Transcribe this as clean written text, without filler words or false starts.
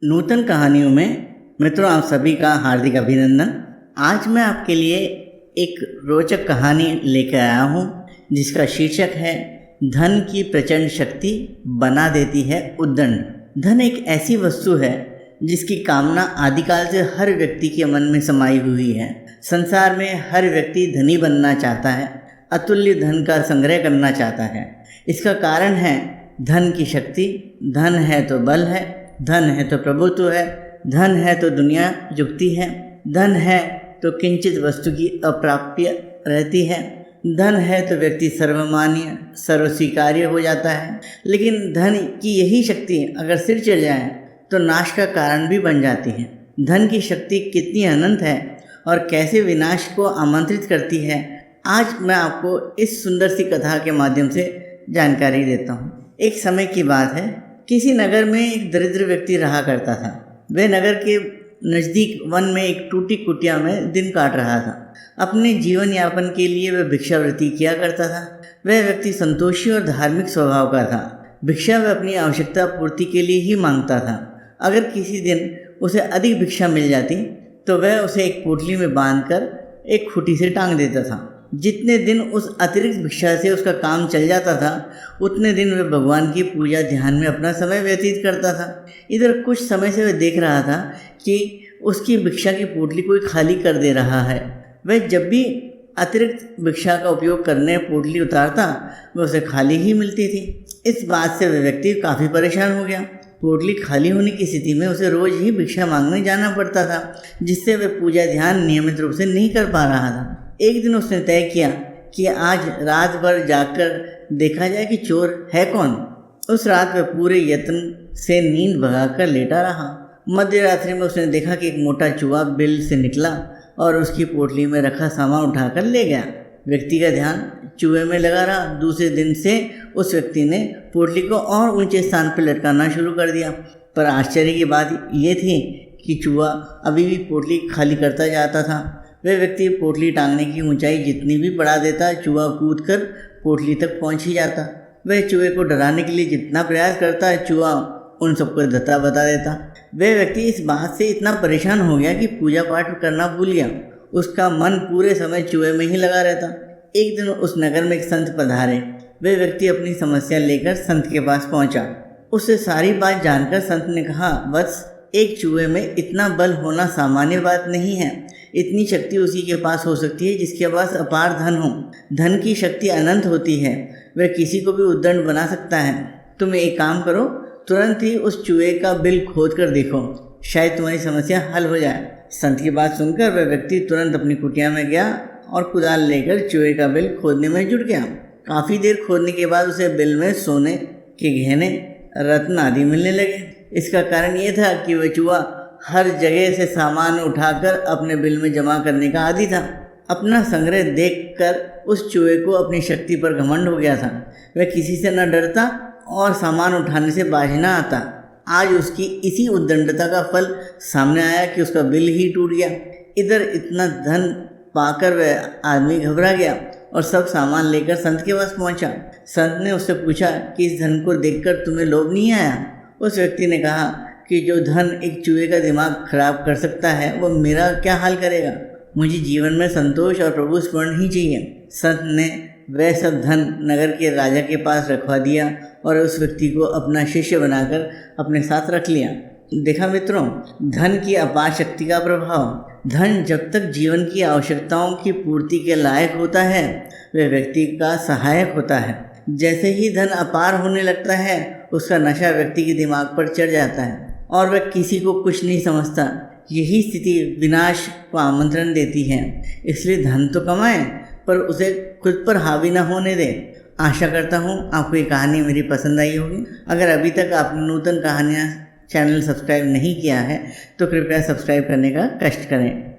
नूतन कहानियों में मित्रों आप सभी का हार्दिक अभिनंदन। आज मैं आपके लिए एक रोचक कहानी लेकर आया हूँ जिसका शीर्षक है धन की प्रचंड शक्ति बना देती है उद्दंड। धन एक ऐसी वस्तु है जिसकी कामना आदिकाल से हर व्यक्ति के मन में समाई हुई है। संसार में हर व्यक्ति धनी बनना चाहता है, अतुल्य धन का संग्रह करना चाहता है। इसका कारण है धन की शक्ति। धन है तो बल है, धन है तो प्रभुत्व है, धन है तो दुनिया झुकती है, धन है तो किंचित वस्तु की अप्राप्य रहती है, धन है तो व्यक्ति सर्वमान्य सर्वस्वीकार्य हो जाता है। लेकिन धन की यही शक्ति अगर सिर चढ़ जाए तो नाश का कारण भी बन जाती है। धन की शक्ति कितनी अनंत है और कैसे विनाश को आमंत्रित करती है, आज मैं आपको इस सुंदर सी कथा के माध्यम से जानकारी देता हूँ। एक समय की बात है, किसी नगर में एक दरिद्र व्यक्ति रहा करता था। वह नगर के नज़दीक वन में एक टूटी कुटिया में दिन काट रहा था। अपने जीवन यापन के लिए वह भिक्षावृत्ति किया करता था। वह व्यक्ति संतोषी और धार्मिक स्वभाव का था। भिक्षा वह अपनी आवश्यकता पूर्ति के लिए ही मांगता था। अगर किसी दिन उसे अधिक भिक्षा मिल जाती तो वह उसे एक पोटली में बांधकर एक खूंटी से टांग देता था। जितने दिन उस अतिरिक्त भिक्षा से उसका काम चल जाता था, उतने दिन वह भगवान की पूजा ध्यान में अपना समय व्यतीत करता था। इधर कुछ समय से वह देख रहा था कि उसकी भिक्षा की पोटली कोई खाली कर दे रहा है। वह जब भी अतिरिक्त भिक्षा का उपयोग करने पोटली उतारता, वह उसे खाली ही मिलती थी। इस बात से वह व्यक्ति काफ़ी परेशान हो गया। पोटली खाली होने की स्थिति में उसे रोज़ ही भिक्षा मांगने जाना पड़ता था, जिससे वह पूजा ध्यान नियमित रूप से नहीं कर पा रहा था। एक दिन उसने तय किया कि आज रात भर जाकर देखा जाए कि चोर है कौन। उस रात वह पूरे यत्न से नींद भगाकर लेटा रहा। मध्य रात्रि में उसने देखा कि एक मोटा चूहा बिल से निकला और उसकी पोटली में रखा सामान उठाकर ले गया। व्यक्ति का ध्यान चूहे में लगा रहा। दूसरे दिन से उस व्यक्ति ने पोटली को और ऊंचे स्थान पर लटकाना शुरू कर दिया। पर आश्चर्य की बात यह थी कि चूहा अभी भी पोटली खाली करता जाता था। वह व्यक्ति पोटली टांगने की ऊंचाई जितनी भी बढ़ा देता, चूहा कूदकर पोटली तक पहुंच ही जाता। वह चूहे को डराने के लिए जितना प्रयास करता, चूहा उन सबको धता बता देता। वह व्यक्ति इस बात से इतना परेशान हो गया कि पूजा पाठ करना भूल गया। उसका मन पूरे समय चूहे में ही लगा रहता। एक दिन उस नगर में एक संत पधारे। वह व्यक्ति अपनी समस्या लेकर संत के पास पहुंचा। उससे सारी बात जानकर संत ने कहा, वत्स, एक चूहे में इतना बल होना सामान्य बात नहीं है। इतनी शक्ति उसी के पास हो सकती है जिसके पास अपार धन हो। धन की शक्ति अनंत होती है, वह किसी को भी उद्दंड बना सकता है। तुम एक काम करो, तुरंत ही उस चूहे का बिल खोद कर देखो, शायद तुम्हारी समस्या हल हो जाए। संत की बात सुनकर वह व्यक्ति तुरंत अपनी कुटिया में गया और कुदाल लेकर चूहे का बिल खोदने में जुट गया। काफ़ी देर खोदने के बाद उसे बिल में सोने के गहने, रत्न आदि मिलने लगे। इसका कारण ये था कि वह चूहा हर जगह से सामान उठाकर अपने बिल में जमा करने का आदी था। अपना संग्रह देखकर उस चूहे को अपनी शक्ति पर घमंड हो गया था। वह किसी से न डरता और सामान उठाने से बाज न आता। आज उसकी इसी उद्दंडता का फल सामने आया कि उसका बिल ही टूट गया। इधर इतना धन पाकर वह आदमी घबरा गया और सब सामान लेकर संत के पास पहुंचा। संत ने उससे पूछा कि इस धन को देखकर तुम्हें लोभ नहीं आया? उस व्यक्ति ने कहा कि जो धन एक चूहे का दिमाग खराब कर सकता है, वो मेरा क्या हाल करेगा? मुझे जीवन में संतोष और प्रभु स्मरण ही चाहिए। संत ने वह सब धन नगर के राजा के पास रखवा दिया और उस व्यक्ति को अपना शिष्य बनाकर अपने साथ रख लिया। देखा मित्रों, धन की अपार शक्ति का प्रभाव। धन जब तक जीवन की आवश्यकताओं की पूर्ति के लायक होता है, वह व्यक्ति का सहायक होता है। जैसे ही धन अपार होने लगता है, उसका नशा व्यक्ति के दिमाग पर चढ़ जाता है और वह किसी को कुछ नहीं समझता। यही स्थिति विनाश को आमंत्रण देती है। इसलिए धन तो कमाएं, पर उसे खुद पर हावी न होने दें। आशा करता हूँ आपको ये कहानी मेरी पसंद आई होगी। अगर अभी तक आपने नूतन कहानियाँ चैनल सब्सक्राइब नहीं किया है तो कृपया सब्सक्राइब करने का कष्ट करें।